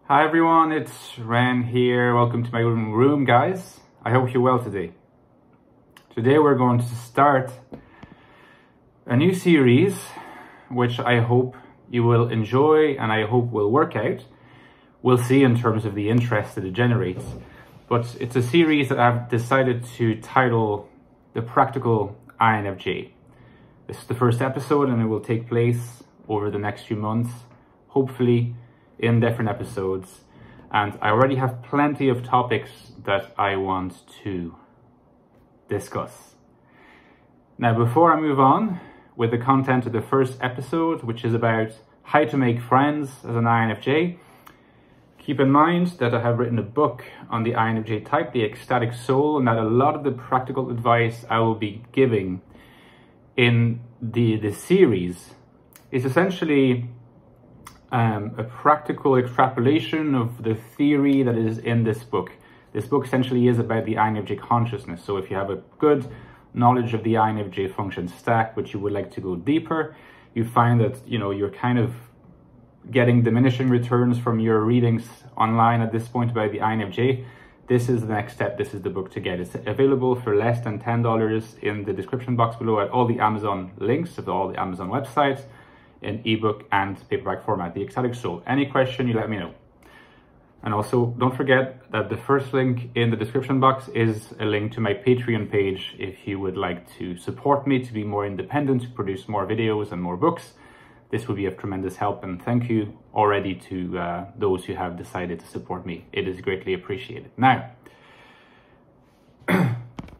Hi everyone, it's Ren here. Welcome to my room, guys. I hope you're well today. Today we're going to start a new series, which I hope you will enjoy and I hope will work out. We'll see in terms of the interest that it generates. But it's a series that I've decided to title The Practical INFJ. This is the first episode and it will take place over the next few months, hopefully in different episodes, and I already have plenty of topics that I want to discuss. Now, before I move on with the content of the first episode, which is about how to make friends as an INFJ, keep in mind that I have written a book on the INFJ type, the Ecstatic Soul, and that a lot of the practical advice I will be giving in the series is essentially a practical extrapolation of the theory that is in this book. This book essentially is about the INFJ consciousness. So if you have a good knowledge of the INFJ function stack, but you would like to go deeper, you find that, you're kind of getting diminishing returns from your readings online at this point about the INFJ. This is the next step. This is the book to get. It's available for less than $10 in the description box below at all the Amazon links of all the Amazon websites, in ebook and paperback format, the Ecstatic Soul. Any question, you let me know. And also, don't forget that the first link in the description box is a link to my Patreon page if you would like to support me to be more independent, to produce more videos and more books. This would be of tremendous help, and thank you already to those who have decided to support me. It is greatly appreciated. Now,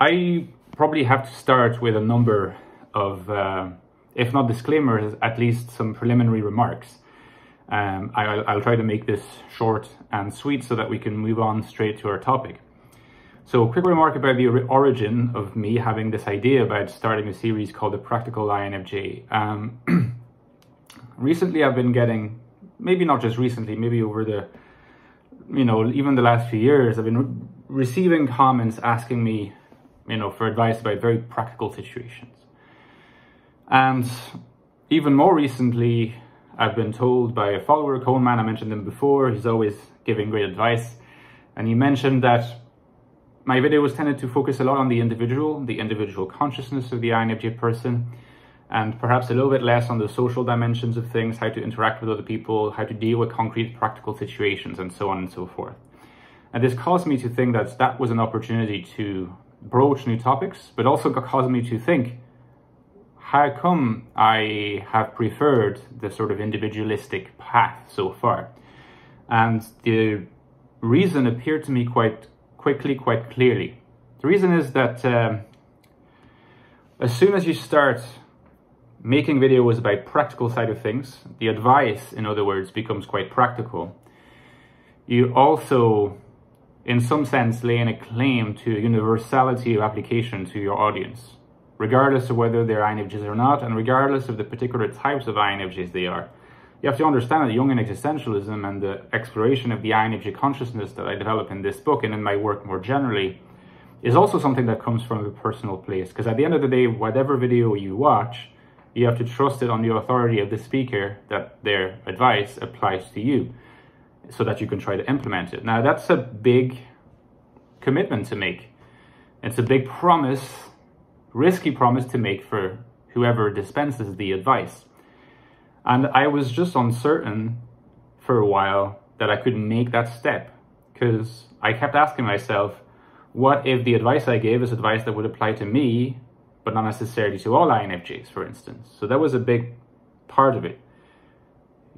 I probably have to start with a number of if not disclaimers, at least some preliminary remarks. I'll try to make this short and sweet so that we can move on straight to our topic. So, quick remark about the origin of me having this idea about starting a series called The Practical INFJ. Recently I've been getting, maybe not just recently, maybe over the, even the last few years, I've been receiving comments asking me, for advice about very practical situations. And even more recently, I've been told by a follower, Coleman, I mentioned him before, he's always giving great advice. And he mentioned that my videos tended to focus a lot on the individual consciousness of the INFJ person, and perhaps a little bit less on the social dimensions of things, how to interact with other people, how to deal with concrete practical situations, and so on and so forth. And this caused me to think that that was an opportunity to broach new topics, but also caused me to think, how come I have preferred the sort of individualistic path so far? And the reason appeared to me quite quickly, quite clearly. The reason is that as soon as you start making videos about practical side of things, the advice, in other words, becomes quite practical. You also, in some sense, lay in a claim to a universality of application to your audience, regardless of whether they're INFJs or not, and regardless of the particular types of INFJs they are. You have to understand that Jungian existentialism and the exploration of the INFJ consciousness that I develop in this book and in my work more generally is also something that comes from a personal place. Because at the end of the day, whatever video you watch, you have to trust it on the authority of the speaker that their advice applies to you so that you can try to implement it. Now, that's a big commitment to make. It's a big promise, risky promise to make for whoever dispenses the advice. And I was just uncertain for a while that I could make that step, because I kept asking myself, what if the advice I gave is advice that would apply to me, but not necessarily to all INFJs, for instance? So that was a big part of it.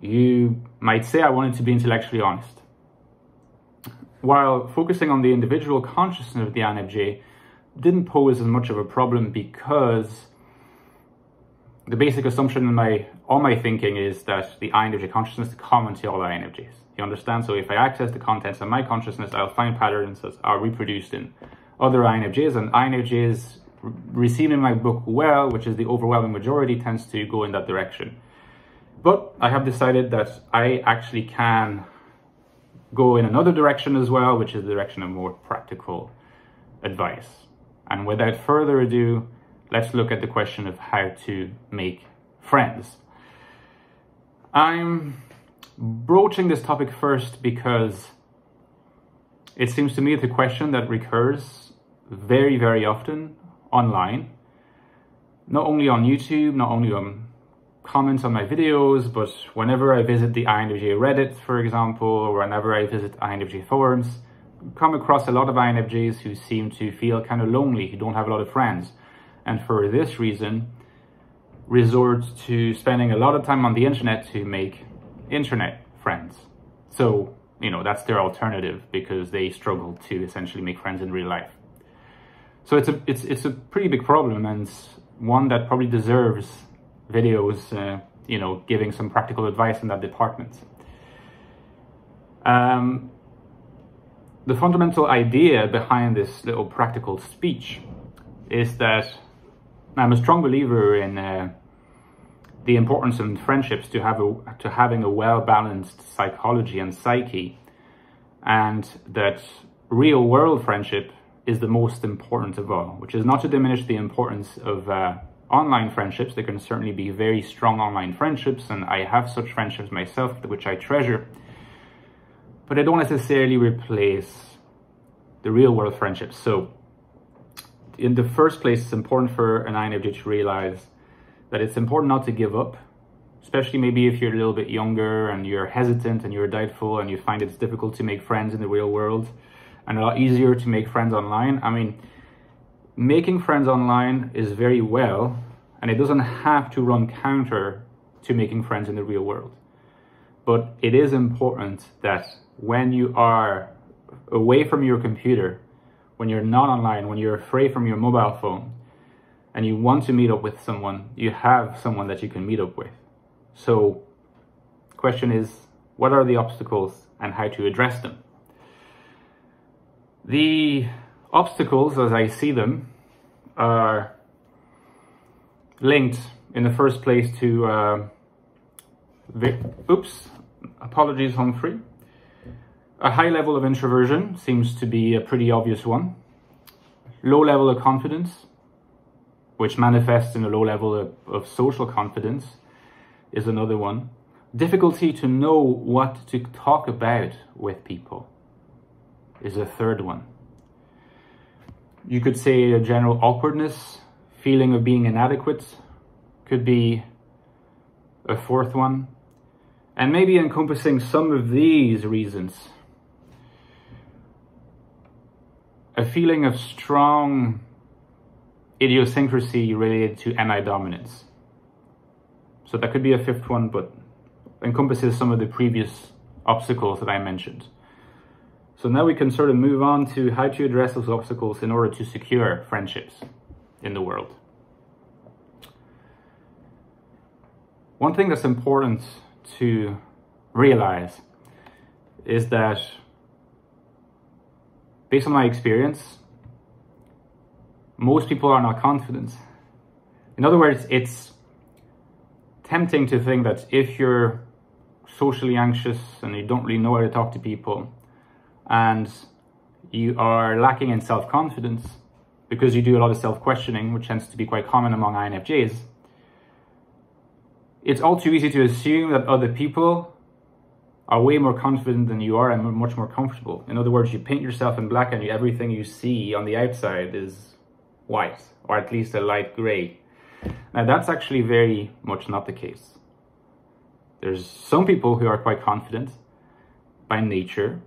You might say I wanted to be intellectually honest, while focusing on the individual consciousness of the INFJ didn't pose as much of a problem, because the basic assumption in all my thinking is that the INFJ consciousness is common to all INFJs. You understand? So if I access the contents of my consciousness, I'll find patterns that are reproduced in other INFJs, and INFJs receiving my book well, which is the overwhelming majority, tends to go in that direction. But I have decided that I actually can go in another direction as well, which is the direction of more practical advice. And without further ado, let's look at the question of how to make friends. I'm broaching this topic first because it seems to me it's a question that recurs very, very often online. Not only on YouTube, not only on comments on my videos, but whenever I visit the INFJ Reddit, for example, or whenever I visit INFJ forums, I come across a lot of INFJs who seem to feel kind of lonely, who don't have a lot of friends. And for this reason, resort to spending a lot of time on the internet to make internet friends. So, you know, that's their alternative because they struggle to essentially make friends in real life. So it's a pretty big problem, and one that probably deserves videos, you know, giving some practical advice in that department. The fundamental idea behind this little practical speech is that I'm a strong believer in the importance in friendships to having a well-balanced psychology and psyche, and that real-world friendship is the most important of all, which is not to diminish the importance of online friendships. There can certainly be very strong online friendships, and I have such friendships myself, which I treasure, but they don't necessarily replace the real-world friendships. So in the first place, it's important for an INFJ to realize that it's important not to give up, especially maybe if you're a little bit younger and you're hesitant and you're doubtful and you find it's difficult to make friends in the real world and a lot easier to make friends online. I mean, making friends online is very well, and it doesn't have to run counter to making friends in the real world. But it is important that when you are away from your computer, when you're not online, when you're afraid from your mobile phone, and you want to meet up with someone, you have someone that you can meet up with. So the question is, what are the obstacles and how to address them? The obstacles, as I see them, are linked in the first place to, apologies, Humphrey. A high level of introversion seems to be a pretty obvious one. Low level of confidence, which manifests in a low level of social confidence, is another one. Difficulty to know what to talk about with people is a third one. You could say a general awkwardness, feeling of being inadequate could be a fourth one. And maybe encompassing some of these reasons, a feeling of strong idiosyncrasy related to NI dominance. So that could be a fifth one, but encompasses some of the previous obstacles that I mentioned. So now we can sort of move on to how to address those obstacles in order to secure friendships in the world. One thing that's important to realize is that, based on my experience, most people are not confident. In other words, it's tempting to think that if you're socially anxious and you don't really know how to talk to people, and you are lacking in self-confidence because you do a lot of self-questioning, which tends to be quite common among INFJs, it's all too easy to assume that other people are way more confident than you are and much more comfortable. In other words, you paint yourself in black and everything you see on the outside is white, or at least a light gray. Now, that's actually very much not the case. There's some people who are quite confident by nature.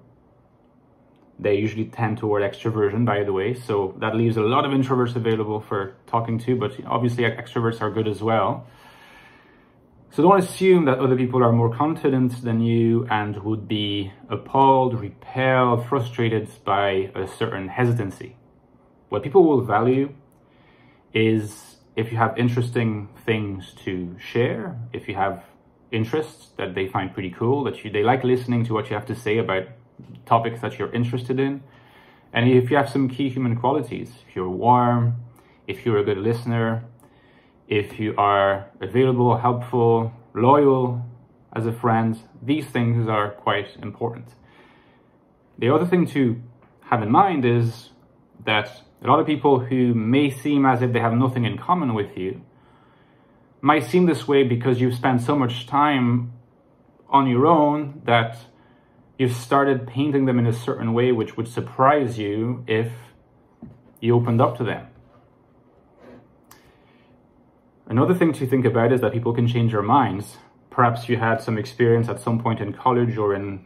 They usually tend toward extroversion, by the way, so that leaves a lot of introverts available for talking to, but obviously extroverts are good as well. So don't assume that other people are more confident than you and would be appalled, repelled, frustrated by a certain hesitancy. What people will value is if you have interesting things to share, if you have interests that they find pretty cool, that they like listening to what you have to say about topics that you're interested in, and if you have some key human qualities, if you're warm, if you're a good listener, if you are available, helpful, loyal as a friend, these things are quite important. The other thing to have in mind is that a lot of people who may seem as if they have nothing in common with you might seem this way because you've spent so much time on your own that you've started painting them in a certain way which would surprise you if you opened up to them. Another thing to think about is that people can change their minds. Perhaps you had some experience at some point in college or in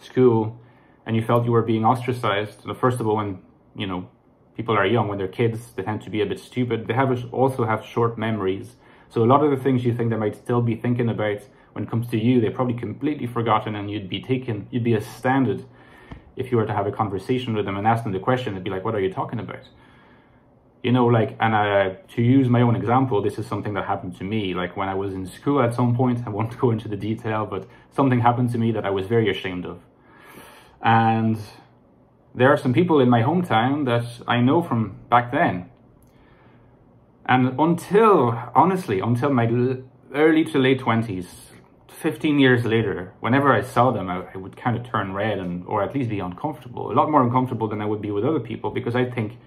school and you felt you were being ostracized. First of all, when, people are young, when they're kids, they tend to be a bit stupid. They also have short memories. So a lot of the things you think they might still be thinking about when it comes to you, they've probably completely forgotten, and you'd be astounded if you were to have a conversation with them and ask them the question. They'd be like, what are you talking about? To use my own example, this is something that happened to me. Like when I was in school at some point, I won't go into the detail, but something happened to me that I was very ashamed of. And there are some people in my hometown that I know from back then. And until my early to late 20s, 15 years later, whenever I saw them, I would kind of turn red or at least be uncomfortable, a lot more uncomfortable than I would be with other people, because I think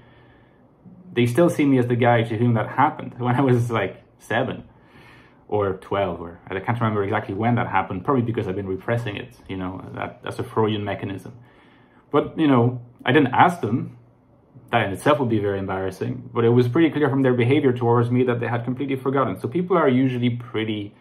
they still see me as the guy to whom that happened when I was like 7 or 12, or I can't remember exactly when that happened, probably because I've been repressing it, that's a Freudian mechanism. But, I didn't ask them. That in itself would be very embarrassing, but it was pretty clear from their behavior towards me that they had completely forgotten. So people are usually pretty,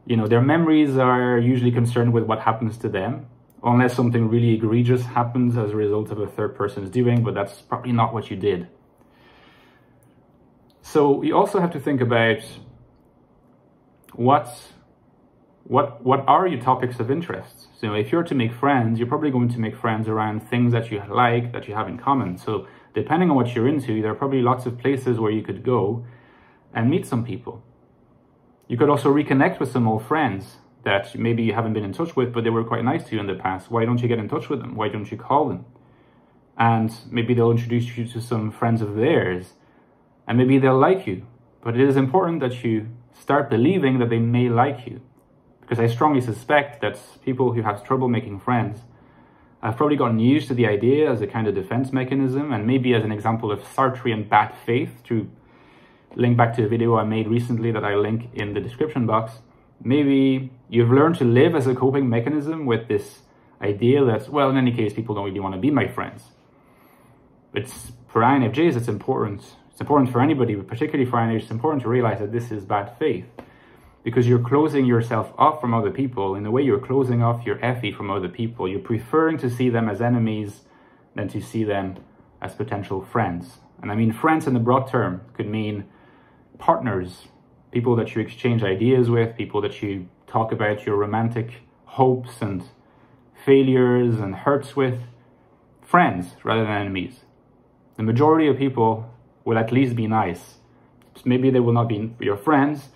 their memories are usually concerned with what happens to them, unless something really egregious happens as a result of a third person's doing, but that's probably not what you did. So you also have to think about what are your topics of interest. So if you're to make friends, you're probably going to make friends around things that you like, that you have in common. So depending on what you're into, there are probably lots of places where you could go and meet some people. You could also reconnect with some old friends that maybe you haven't been in touch with, but they were quite nice to you in the past. Why don't you get in touch with them? Why don't you call them? And maybe they'll introduce you to some friends of theirs, and maybe they'll like you. But it is important that you start believing that they may like you. Because I strongly suspect that people who have trouble making friends have probably gotten used to the idea as a kind of defense mechanism, and maybe as an example of Sartrean bad faith, to link back to a video I made recently that I link in the description box. Maybe you've learned to live as a coping mechanism with this idea that, well, in any case, people don't really want to be my friends. It's for INFJs, it's important. It's important for anybody, but particularly for INFJs, it's important to realize that this is bad faith. Because you're closing yourself off from other people. In the way you're closing off your effie from other people. You're preferring to see them as enemies than to see them as potential friends. And I mean friends in the broad term could mean partners, people that you exchange ideas with, people that you talk about your romantic hopes and failures and hurts with. Friends rather than enemies. The majority of people will at least be nice. Maybe they will not be your friends.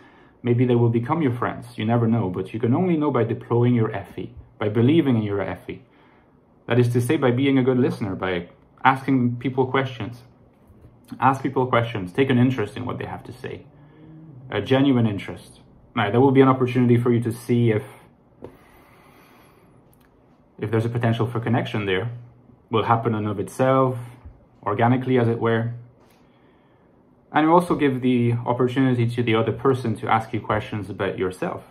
Maybe they will become your friends. You never know, but you can only know by deploying your effie, by believing in your effie. That is to say, by being a good listener, by asking people questions. Ask people questions. Take an interest in what they have to say. A genuine interest. Now, there will be an opportunity for you to see if there's a potential for connection there. Will happen in of itself, organically as it were. And you also give the opportunity to the other person to ask you questions about yourself.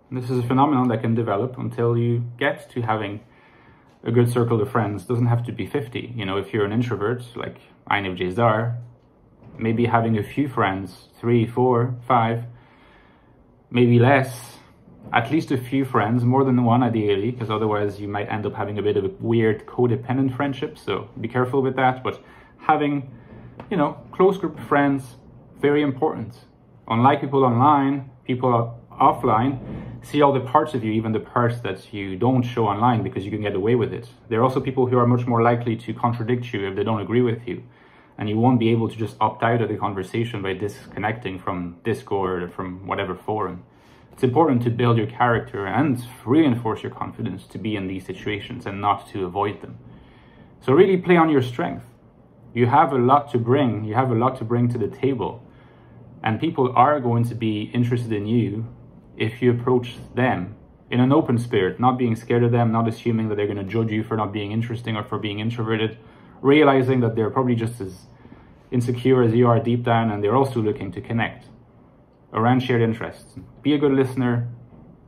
And this is a phenomenon that can develop until you get to having a good circle of friends. It doesn't have to be 50. If you're an introvert, like INFJs are, maybe having a few friends, 3, 4, 5, maybe less, at least a few friends, more than one ideally, because otherwise you might end up having a bit of a weird codependent friendship. So be careful with that. But having, close group of friends, very important. Unlike people online, people offline see all the parts of you, even the parts that you don't show online, because you can get away with it. There are also people who are much more likely to contradict you if they don't agree with you. And you won't be able to just opt out of the conversation by disconnecting from Discord or from whatever forum. It's important to build your character and reinforce your confidence to be in these situations and not to avoid them. So really play on your strength. You have a lot to bring. You have a lot to bring to the table. And people are going to be interested in you if you approach them in an open spirit, not being scared of them, not assuming that they're going to judge you for not being interesting or for being introverted, realizing that they're probably just as insecure as you are deep down, and they're also looking to connect around shared interests. Be a good listener,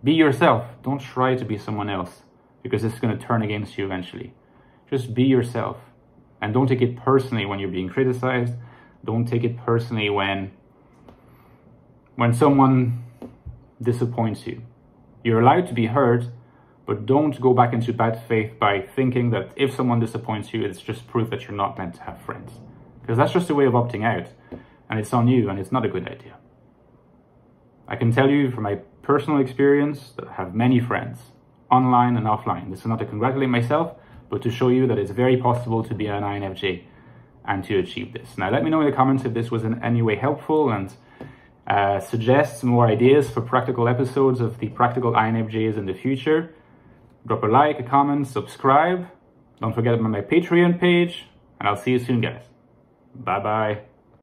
Be yourself. Don't try to be someone else, because it's going to turn against you eventually. Just be yourself. And don't take it personally when you're being criticized. Don't take it personally when someone disappoints you. You're allowed to be hurt, but don't go back into bad faith by thinking that if someone disappoints you, it's just proof that you're not meant to have friends. Because that's just a way of opting out. And it's on you, and it's not a good idea. I can tell you from my personal experience that I have many friends, online and offline. This is not to congratulate myself, but to show you that it's very possible to be an INFJ and to achieve this. Now, let me know in the comments if this was in any way helpful, and suggest some more ideas for practical episodes of the practical INFJs in the future. Drop a like, a comment, subscribe. Don't forget about my Patreon page, and I'll see you soon, guys. Bye-bye.